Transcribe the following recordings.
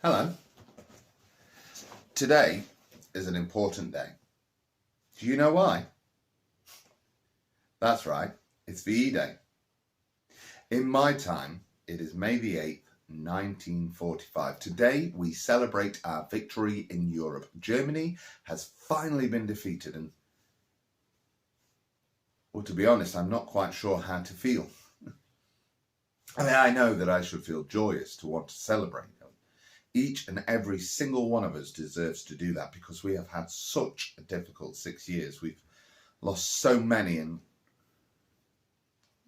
Hello. Today is an important day. Do you know why? That's right, it's VE Day. In my time, it is May the 8th, 1945. Today, we celebrate our victory in Europe. Germany has finally been defeated and, well, to be honest, I'm not quite sure how to feel. I know that I should feel joyous to want to celebrate. Each and every single one of us deserves to do that because we have had such a difficult 6 years. We've lost so many and,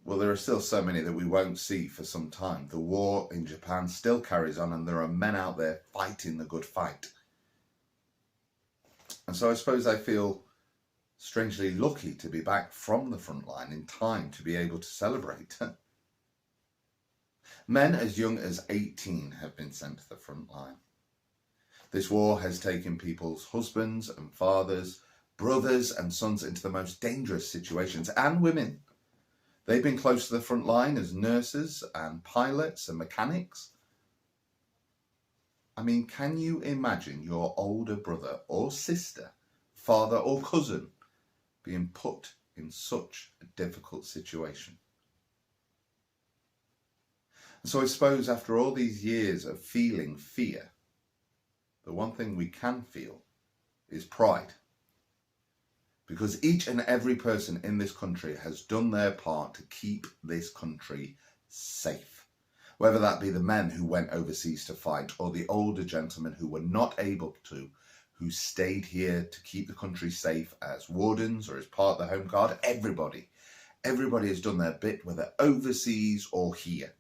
well, there are still so many that we won't see for some time. The war in Japan still carries on and there are men out there fighting the good fight. And so I suppose I feel strangely lucky to be back from the front line in time to be able to celebrate. Men as young as 18 have been sent to the front line. This war has taken people's husbands and fathers, brothers and sons into the most dangerous situations, and women. They've been close to the front line as nurses and pilots and mechanics. I mean, can you imagine your older brother or sister, father or cousin being put in such a difficult situation? So I suppose after all these years of feeling fear, the one thing we can feel is pride. Because each and every person in this country has done their part to keep this country safe. Whether that be the men who went overseas to fight or the older gentlemen who were not able to, who stayed here to keep the country safe as wardens or as part of the Home Guard. Everybody has done their bit, whether overseas or here.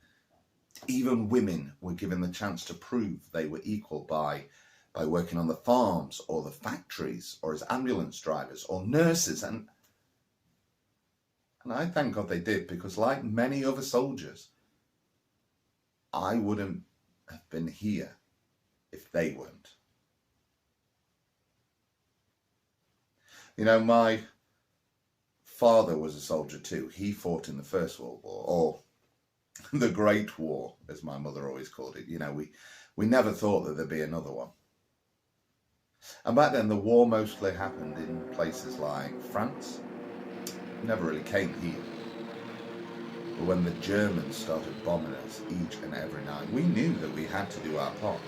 Even women were given the chance to prove they were equal by working on the farms or the factories or as ambulance drivers or nurses. And I thank God they did, because like many other soldiers, I wouldn't have been here if they weren't. You know, my father was a soldier too. He fought in the First World War, or the Great War, as my mother always called it. You know, we never thought that there'd be another one. And back then, the war mostly happened in places like France. It never really came here. But when the Germans started bombing us each and every night, we knew that we had to do our part.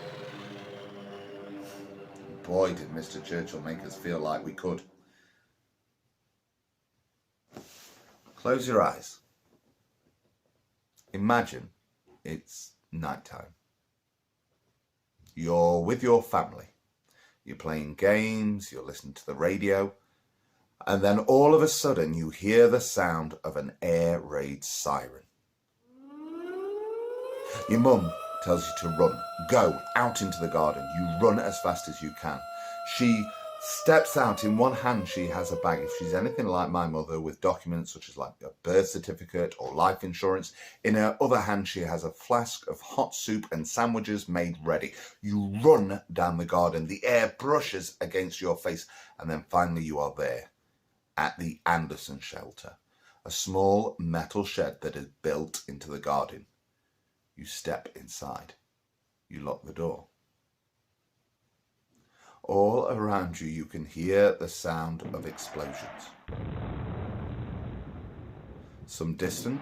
Boy, did Mr. Churchill make us feel like we could. Close your eyes. Imagine it's nighttime. You're with your family. You're playing games, you're listening to the radio, and then all of a sudden you hear the sound of an air raid siren. Your mum tells you to run. Go out into the garden. You run as fast as you can. She steps out. In one hand she has a bag, if she's anything like my mother, with documents such as like a birth certificate or life insurance. In her other hand she has a flask of hot soup and sandwiches made ready. You run down the garden, the air brushes against your face, and then finally you are there at the Anderson shelter, a small metal shed that is built into the garden. You step inside, you lock the door. All around you, you can hear the sound of explosions. Some distant,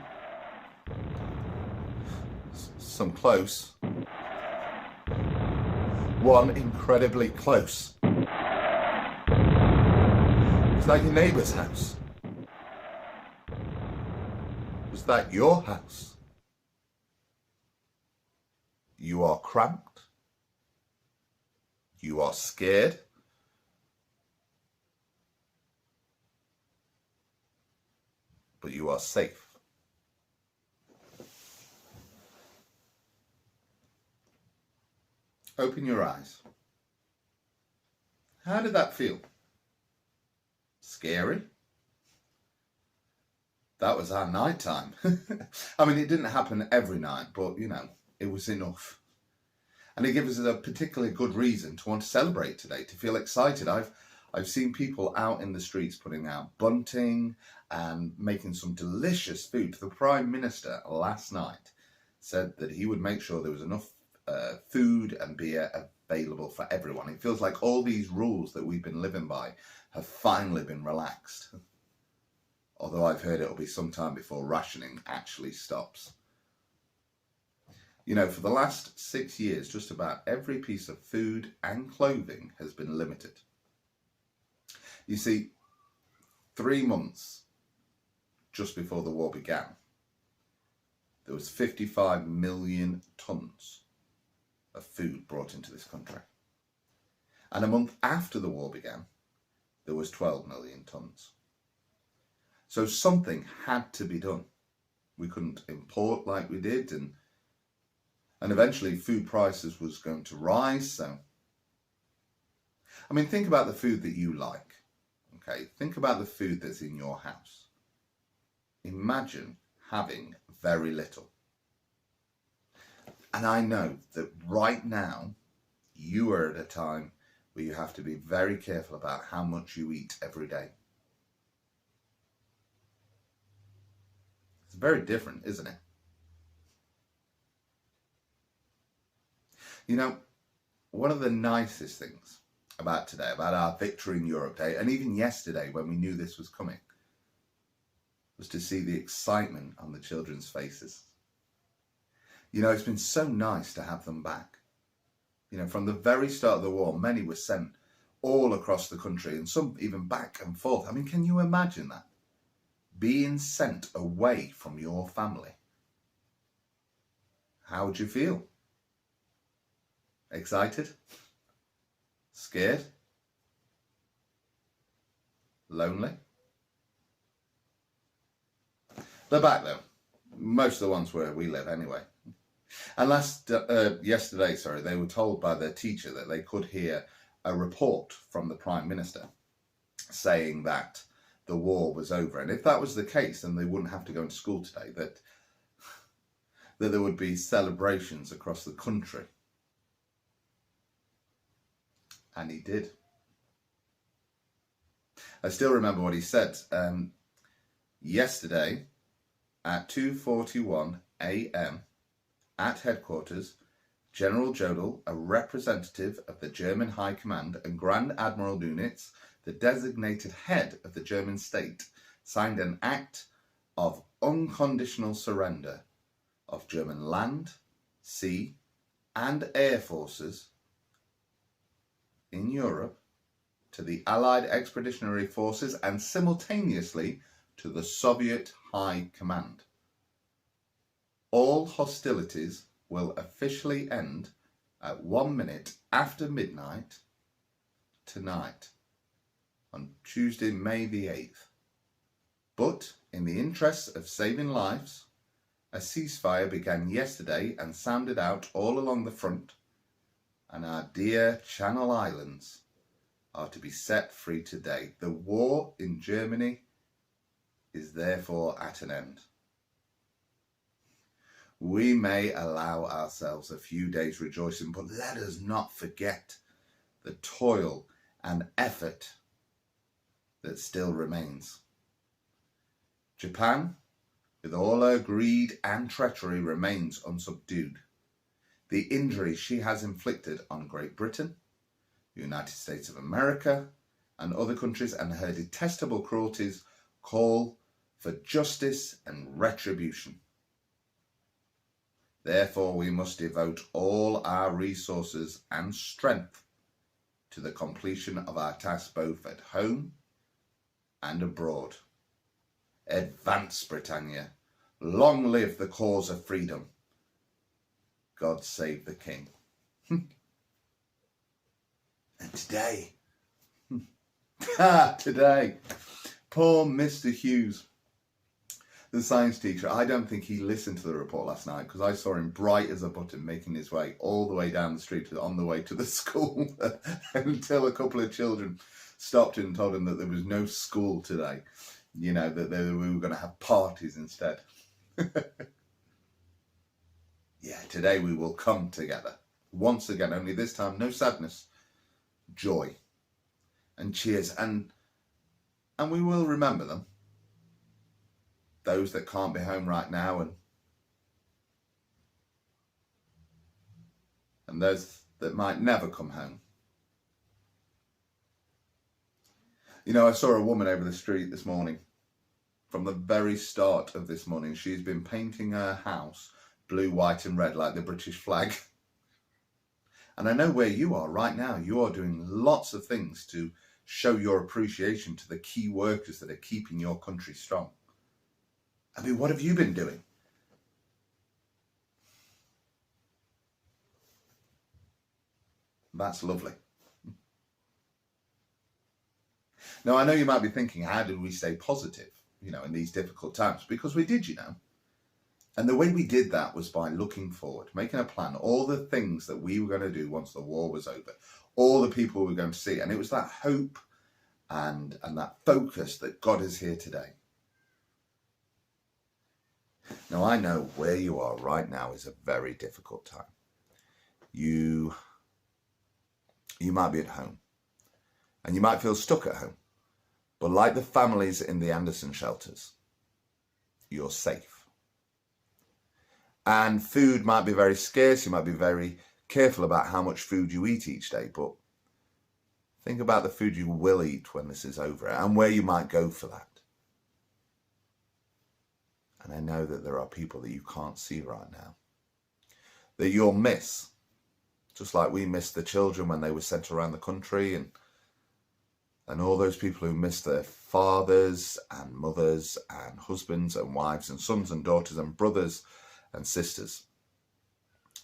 some close, one incredibly close. It's like your neighbour's house. Was that your house? You are cramped. You are scared. But you are safe. Open your eyes. How did that feel? Scary? That was our night time. I mean, it didn't happen every night, but, you know, it was enough. And it gives us a particularly good reason to want to celebrate today, to feel excited. I've seen people out in the streets putting out bunting and making some delicious food. The Prime Minister last night said that he would make sure there was enough food and beer available for everyone. It feels like all these rules that we've been living by have finally been relaxed. Although I've heard it'll be some time before rationing actually stops. You know, for the last 6 years, just about every piece of food and clothing has been limited. You see, 3 months just before the war began, there was 55 million tonnes of food brought into this country. And a month after the war began, there was 12 million tonnes. So something had to be done. We couldn't import like we did, and eventually food prices was going to rise. So, I mean, think about the food that you like. Okay, think about the food that's in your house. Imagine having very little. And I know that right now you are at a time where you have to be very careful about how much you eat every day. It's very different, isn't it? You know, one of the nicest things about today, about our Victory in Europe Day, and even yesterday when we knew this was coming, was to see the excitement on the children's faces. You know, it's been so nice to have them back. You know, from the very start of the war, many were sent all across the country, and some even back and forth. I mean, can you imagine that? Being sent away from your family. How would you feel? Excited? Scared? Lonely? They're back though. Most of the ones where we live anyway. And yesterday, they were told by their teacher that they could hear a report from the Prime Minister saying that the war was over. And if that was the case, then they wouldn't have to go into school today, that there would be celebrations across the country. And he did. I still remember what he said. Yesterday at 2:41 a.m. at headquarters, General Jodl, a representative of the German High Command, and Grand Admiral Dönitz, the designated head of the German state, signed an act of unconditional surrender of German land, sea, and air forces in Europe to the Allied Expeditionary Forces and simultaneously to the Soviet High Command. All hostilities will officially end at 1 minute after midnight tonight, on Tuesday, May the 8th. But in the interests of saving lives, a ceasefire began yesterday and sounded out all along the front, and our dear Channel Islands are to be set free today. The war in Germany is therefore at an end. We may allow ourselves a few days rejoicing, but let us not forget the toil and effort that still remains. Japan, with all her greed and treachery, remains unsubdued. The injury she has inflicted on Great Britain, the United States of America, and other countries, and her detestable cruelties call for justice and retribution. Therefore, we must devote all our resources and strength to the completion of our task both at home and abroad. Advance, Britannia. Long live the cause of freedom. God save the King. And today, today, poor Mr. Hughes, the science teacher, I don't think he listened to the report last night, because I saw him bright as a button making his way all the way down the street on the way to the school until a couple of children stopped him and told him that there was no school today. You know, that we were going to have parties instead. Yeah, today we will come together once again, only this time no sadness, joy and cheers, and we will remember them, those that can't be home right now, and and those that might never come home. You know, I saw a woman over the street this morning. From the very start of this morning, she's been painting her house blue, white and red like the British flag. And I know where you are right now. You are doing lots of things to show your appreciation to the key workers that are keeping your country strong. I mean, what have you been doing? That's lovely. Now, I know you might be thinking, how did we stay positive, you know, in these difficult times? Because we did, you know. And the way we did that was by looking forward, making a plan, all the things that we were going to do once the war was over, all the people we were going to see. And it was that hope and that focus that got us here today. Now, I know where you are right now is a very difficult time. You might be at home and you might feel stuck at home. But like the families in the Anderson shelters, you're safe. And food might be very scarce. You might be very careful about how much food you eat each day. But think about the food you will eat when this is over and where you might go for that. And I know that there are people that you can't see right now, that you'll miss, just like we missed the children when they were sent around the country, and all those people who missed their fathers and mothers and husbands and wives and sons and daughters and brothers and sisters,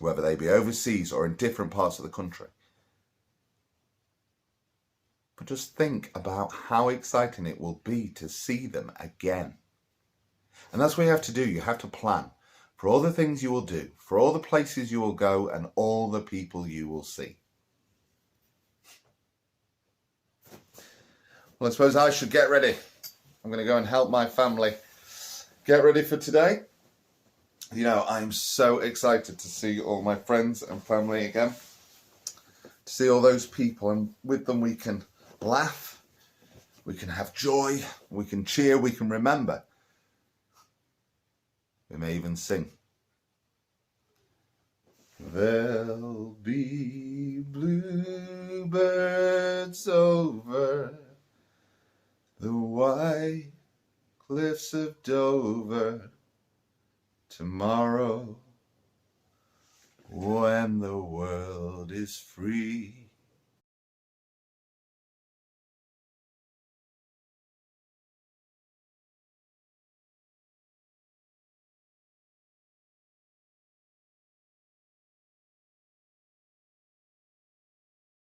whether they be overseas or in different parts of the country. But just think about how exciting it will be to see them again. And that's what you have to do. You have to plan for all the things you will do, for all the places you will go, and all the people you will see. Well, I suppose I should get ready. I'm going to go and help my family get ready for today. You know, I'm so excited to see all my friends and family again. To see all those people, and with them we can laugh, we can have joy, we can cheer, we can remember. We may even sing. There'll be bluebirds over the white cliffs of Dover tomorrow, when the world is free.